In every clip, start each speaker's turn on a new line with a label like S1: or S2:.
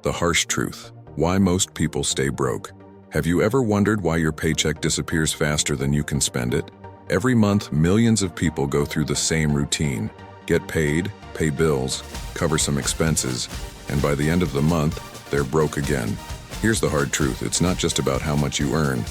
S1: The harsh truth. Why most people stay broke. Have you ever wondered why your paycheck disappears faster than you can spend it? Every month, millions of people go through the same routine. Get paid, pay bills, cover some expenses, and by the end of the month, they're broke again. Here's the hard truth. It's not just about how much you earn.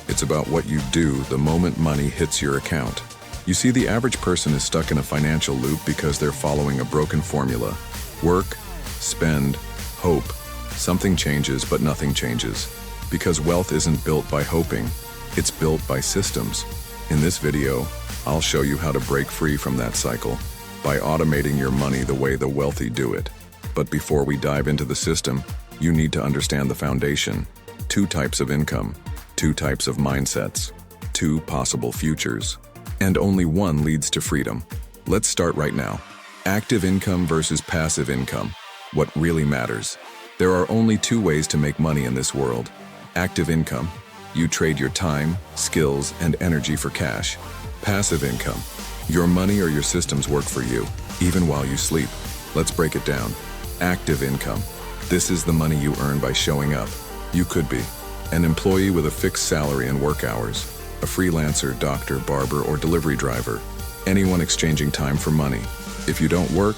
S1: It's about what you do the moment money hits your account. You see, the average person is stuck in a financial loop because they're following a broken formula. Work, spend, hope. Something changes, but nothing changes. Because wealth isn't built by hoping, it's built by systems. In this video, I'll show you how to break free from that cycle by automating your money the way the wealthy do it. But before we dive into the system, you need to understand the foundation. 2 types of income, 2 types of mindsets, 2 possible futures, and only one leads to freedom. Let's start right now. Active income versus passive income. What really matters? There are only 2 ways to make money in this world. Active income. You trade your time, skills, and energy for cash. Passive income. Your money or your systems work for you, even while you sleep. Let's break it down. Active income. This is the money you earn by showing up. You could be an employee with a fixed salary and work hours, a freelancer, doctor, barber, or delivery driver, anyone exchanging time for money. If you don't work,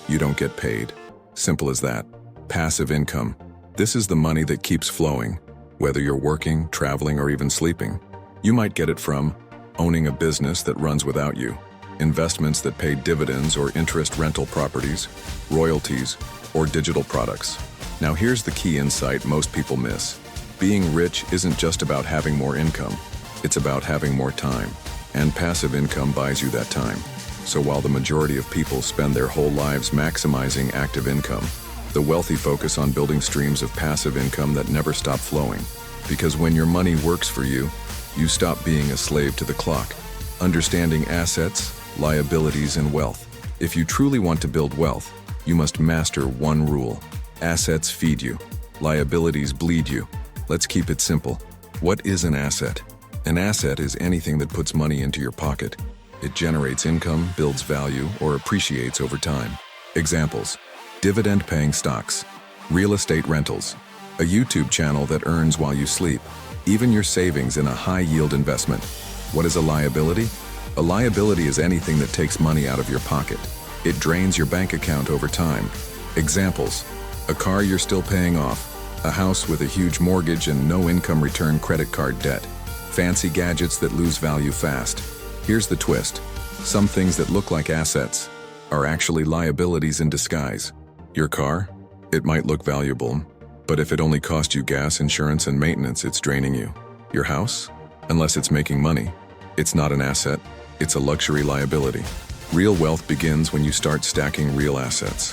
S1: you don't get paid. Simple as that. Passive income. This is the money that keeps flowing, whether you're working, traveling, or even sleeping. You might get it from owning a business that runs without you, investments that pay dividends or interest, rental properties, royalties, or digital products. Now here's the key insight most people miss. Being rich isn't just about having more income. It's about having more time. And passive income buys you that time. So while the majority of people spend their whole lives maximizing active income, the wealthy focus on building streams of passive income that never stop flowing. Because when your money works for you, you stop being a slave to the clock. Understanding assets, liabilities, and wealth. If you truly want to build wealth, you must master one rule. Assets feed you. Liabilities bleed you. Let's keep it simple. What is an asset? An asset is anything that puts money into your pocket. It generates income, builds value, or appreciates over time. Examples: dividend-paying stocks, real estate rentals, a YouTube channel that earns while you sleep, even your savings in a high-yield investment. What is a liability? A liability is anything that takes money out of your pocket. It drains your bank account over time. Examples: a car you're still paying off, a house with a huge mortgage and no income return credit card debt, fancy gadgets that lose value fast. Here's the twist. Some things that look like assets are actually liabilities in disguise. Your car? It might look valuable, but if it only cost you gas, insurance, and maintenance, it's draining you. Your house? Unless it's making money, it's not an asset, it's a luxury liability. Real wealth begins when you start stacking real assets.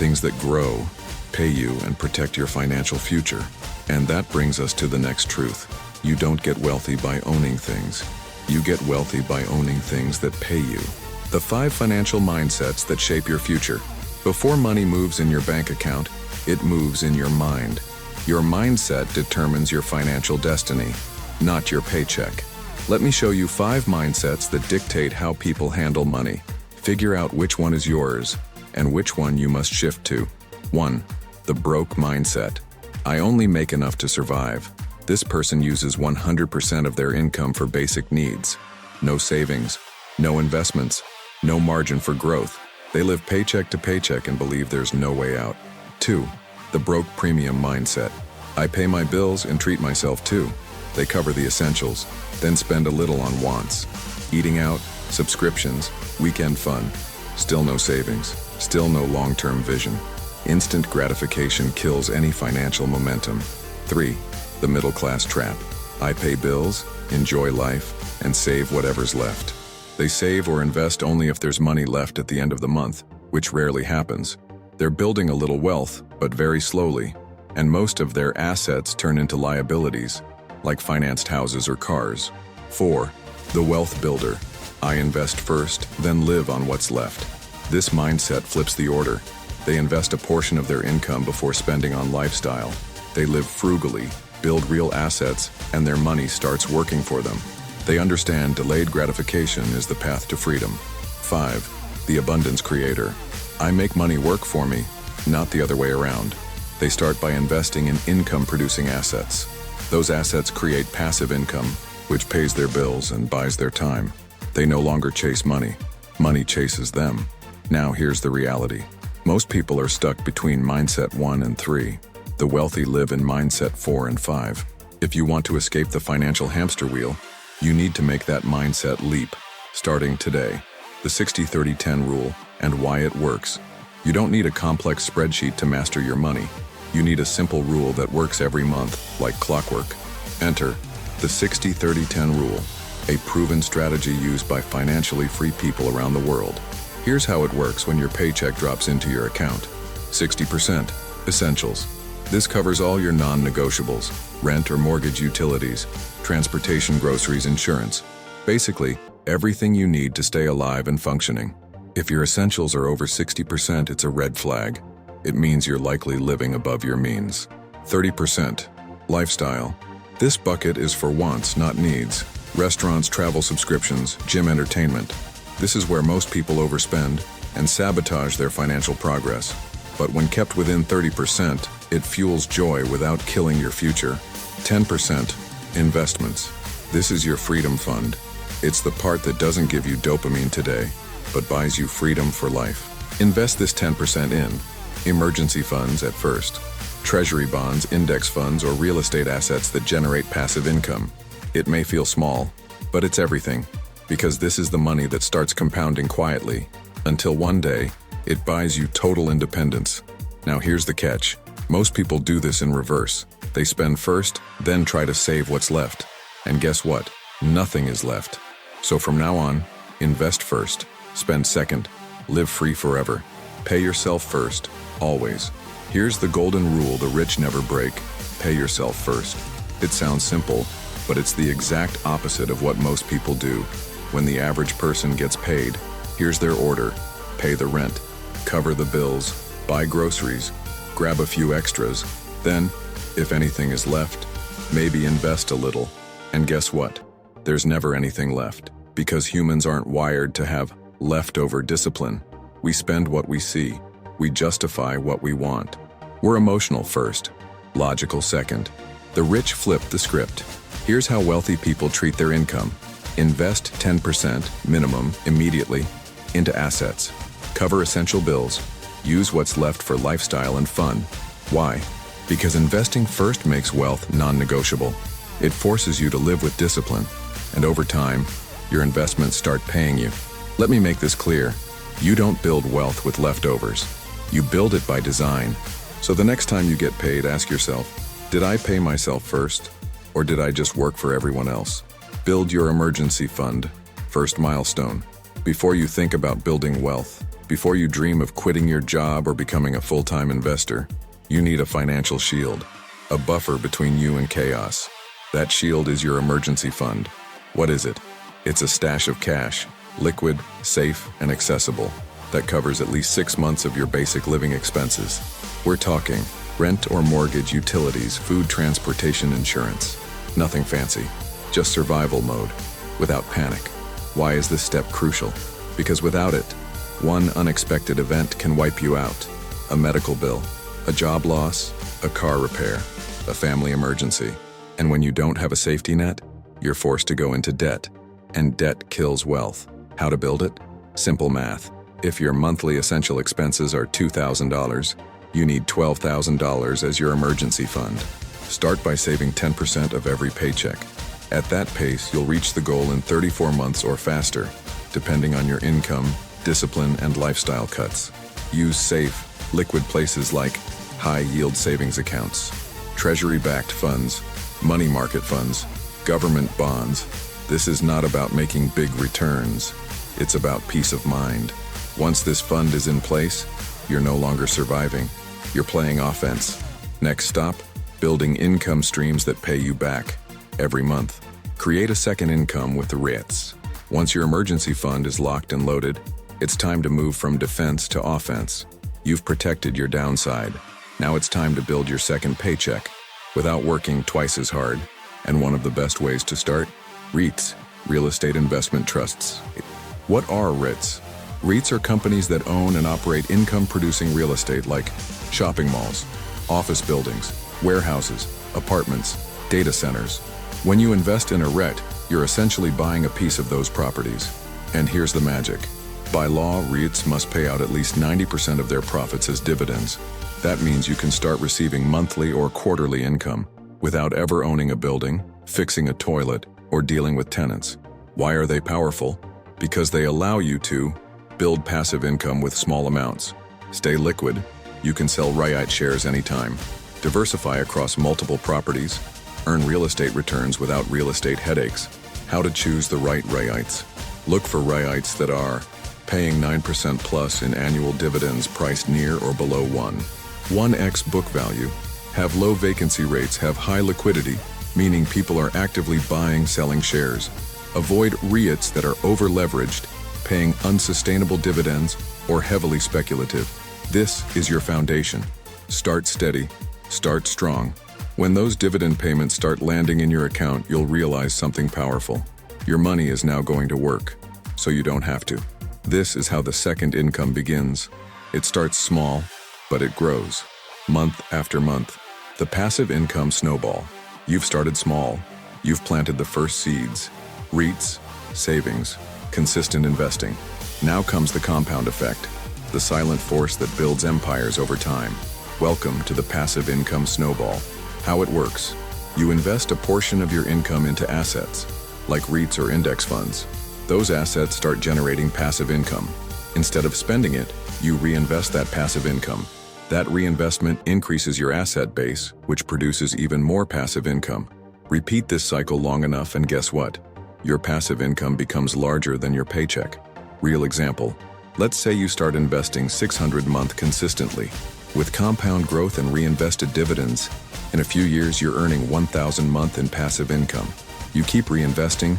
S1: Things that grow, pay you, and protect your financial future. And that brings us to the next truth. You don't get wealthy by owning things. You get wealthy by owning things that pay you. The 5 financial mindsets that shape your future. Before money moves in your bank account, it moves in your mind. Your mindset determines your financial destiny, not your paycheck. Let me show you 5 mindsets that dictate how people handle money. Figure out which one is yours and which one you must shift to. 1. The broke mindset. I only make enough to survive. This person uses 100% of their income for basic needs. No savings, no investments, no margin for growth. They live paycheck to paycheck and believe there's no way out. 2. The broke premium mindset. I pay my bills and treat myself too. They cover the essentials, then spend a little on wants. Eating out, subscriptions, weekend fun. Still no savings, still no long-term vision. Instant gratification kills any financial momentum. 3. The middle class trap. I pay bills, enjoy life, and save whatever's left. They save or invest only if there's money left at the end of the month, which rarely happens. They're building a little wealth, but very slowly, and most of their assets turn into liabilities, like financed houses or cars. 4. The wealth builder. I invest first, then live on what's left. This mindset flips the order. They invest a portion of their income before spending on lifestyle. They live frugally, build real assets, and their money starts working for them. They understand delayed gratification is the path to freedom. 5. The abundance creator. I make money work for me, not the other way around. They start by investing in income-producing assets. Those assets create passive income, which pays their bills and buys their time. They no longer chase money. Money chases them. Now here's the reality. Most people are stuck between mindset 1 and 3. The wealthy live in mindset 4 and 5. If you want to escape the financial hamster wheel, you need to make that mindset leap, starting today. The 60-30-10 rule and why it works. You don't need a complex spreadsheet to master your money. You need a simple rule that works every month, like clockwork. Enter the 60-30-10 rule, a proven strategy used by financially free people around the world. Here's how it works when your paycheck drops into your account. 60%. Essentials. This covers all your non-negotiables, rent or mortgage utilities, transportation, groceries, insurance. Basically, everything you need to stay alive and functioning. If your essentials are over 60%, it's a red flag. It means you're likely living above your means. 30%. Lifestyle. This bucket is for wants, not needs. Restaurants, travel subscriptions, gym entertainment. This is where most people overspend and sabotage their financial progress. But when kept within 30%, it fuels joy without killing your future. 10%. Investments. This is your freedom fund. It's the part that doesn't give you dopamine today, but buys you freedom for life. Invest this 10% in emergency funds at first, treasury bonds, index funds, or real estate assets that generate passive income. It may feel small, but it's everything, because this is the money that starts compounding quietly, until one day, it buys you total independence. Now here's the catch. Most people do this in reverse. They spend first, then try to save what's left. And guess what? Nothing is left. So from now on, invest first, spend second, live free forever. Pay yourself first, always. Here's the golden rule the rich never break. Pay yourself first. It sounds simple, but it's the exact opposite of what most people do. When the average person gets paid, here's their order. Pay the rent, cover the bills, buy groceries, grab a few extras. Then, if anything is left, maybe invest a little. And guess what? There's never anything left, because humans aren't wired to have leftover discipline. We spend what we see. We justify what we want. We're emotional first, logical second. The rich flip the script. Here's how wealthy people treat their income. Invest 10% minimum immediately into assets. Cover essential bills. Use what's left for lifestyle and fun. Why? Because investing first makes wealth non-negotiable. It forces you to live with discipline, and over time, your investments start paying you. Let me make this clear. You don't build wealth with leftovers. You build it by design. So the next time you get paid, ask yourself, did I pay myself first, or did I just work for everyone else? Build your emergency fund. First milestone. Before you think about building wealth, before you dream of quitting your job or becoming a full-time investor, you need a financial shield, a buffer between you and chaos. That shield is your emergency fund. What is it? It's a stash of cash, liquid, safe, and accessible, that covers at least 6 months of your basic living expenses. We're talking rent or mortgage, utilities, food, transportation, insurance. Nothing fancy, just survival mode, without panic. Why is this step crucial? Because without it, one unexpected event can wipe you out. A medical bill, a job loss, a car repair, a family emergency. And when you don't have a safety net, you're forced to go into debt. And debt kills wealth. How to build it? Simple math. If your monthly essential expenses are $2,000, you need $12,000 as your emergency fund. Start by saving 10% of every paycheck. At that pace, you'll reach the goal in 34 months or faster, depending on your income, discipline, and lifestyle cuts. Use safe, liquid places like high-yield savings accounts, treasury-backed funds, money market funds, government bonds. This is not about making big returns. It's about peace of mind. Once this fund is in place, you're no longer surviving. You're playing offense. Next stop, building income streams that pay you back every month. Create a second income with the REITs. Once your emergency fund is locked and loaded, it's time to move from defense to offense. You've protected your downside. Now it's time to build your second paycheck without working twice as hard. And one of the best ways to start? REITs, real estate investment trusts. What are REITs? REITs are companies that own and operate income-producing real estate like shopping malls, office buildings, warehouses, apartments, data centers. When you invest in a REIT, you're essentially buying a piece of those properties. And here's the magic. By law, REITs must pay out at least 90% of their profits as dividends. That means you can start receiving monthly or quarterly income without ever owning a building, fixing a toilet, or dealing with tenants. Why are they powerful? Because they allow you to build passive income with small amounts. Stay liquid. You can sell REIT shares anytime. Diversify across multiple properties. Earn real estate returns without real estate headaches. How to choose the right REITs. Look for REITs that are paying 9% plus in annual dividends priced near or below 1x book value, have low vacancy rates, have high liquidity, meaning people are actively buying, selling shares. Avoid REITs that are over-leveraged, paying unsustainable dividends, or heavily speculative. This is your foundation. Start steady, start strong. When those dividend payments start landing in your account, you'll realize something powerful. Your money is now going to work, so you don't have to. This is how the second income begins. It starts small, but it grows. Month after month. The passive income snowball. You've started small. You've planted the first seeds. REITs, savings, consistent investing. Now comes the compound effect, the silent force that builds empires over time. Welcome to the passive income snowball. How it works. You invest a portion of your income into assets, like REITs or index funds. Those assets start generating passive income. Instead of spending it, you reinvest that passive income. That reinvestment increases your asset base, which produces even more passive income. Repeat this cycle long enough and guess what? Your passive income becomes larger than your paycheck. Real example. Let's say you start investing $600 a month consistently. With compound growth and reinvested dividends, in a few years you're earning $1,000 a month in passive income. You keep reinvesting,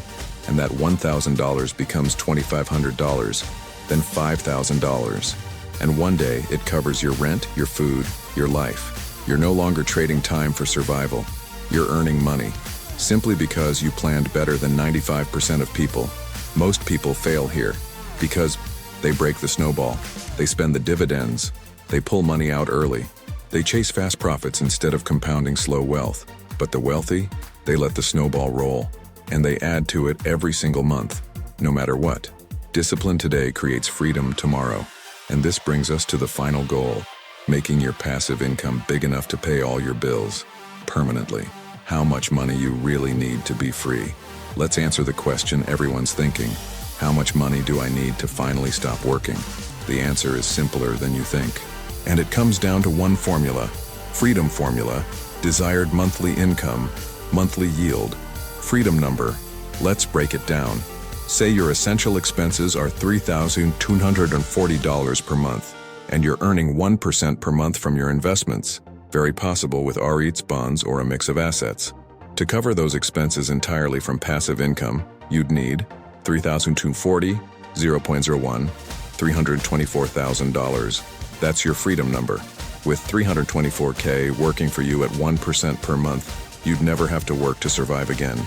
S1: and that $1,000 becomes $2,500, then $5,000. And one day it covers your rent, your food, your life. You're no longer trading time for survival. You're earning money, simply because you planned better than 95% of people. Most people fail here, because they break the snowball. They spend the dividends. They pull money out early. They chase fast profits instead of compounding slow wealth. But the wealthy, they let the snowball roll, and they add to it every single month, no matter what. Discipline today creates freedom tomorrow. And this brings us to the final goal, making your passive income big enough to pay all your bills, permanently. How much money you really need to be free. Let's answer the question everyone's thinking. How much money do I need to finally stop working? The answer is simpler than you think. And it comes down to one formula, freedom formula, desired monthly income, monthly yield, freedom number. Let's break it down. Say your essential expenses are $3,240 per month, and you're earning 1% per month from your investments, very possible with REITs, bonds, or a mix of assets. To cover those expenses entirely from passive income, you'd need $3,240, 0.01, $324,000. That's your freedom number. With $324K working for you at 1% per month, you'd never have to work to survive again.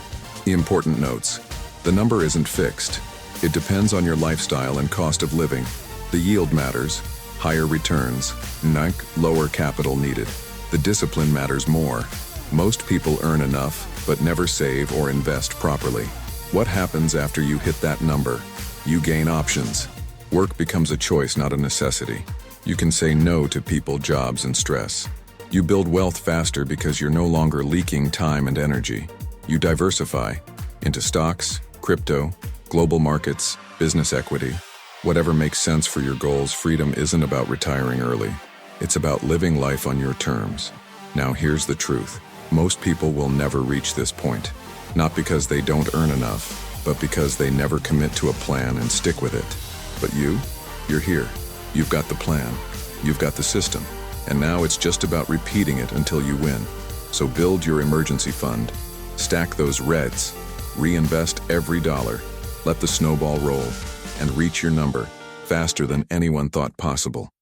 S1: Important notes. The number isn't fixed. It depends on your lifestyle and cost of living. The yield matters. Higher returns. Lower capital needed. The discipline matters more. Most people earn enough, but never save or invest properly. What happens after you hit that number? You gain options. Work becomes a choice, not a necessity. You can say no to people, jobs, and stress. You build wealth faster because you're no longer leaking time and energy. You diversify into stocks, crypto, global markets, business equity. Whatever makes sense for your goals. Freedom isn't about retiring early. It's about living life on your terms. Now here's the truth. Most people will never reach this point. Not because they don't earn enough, but because they never commit to a plan and stick with it. But you're here. You've got the plan. You've got the system. And now it's just about repeating it until you win. So build your emergency fund. Stack those REITs. Reinvest every dollar. Let the snowball roll. And reach your number faster than anyone thought possible.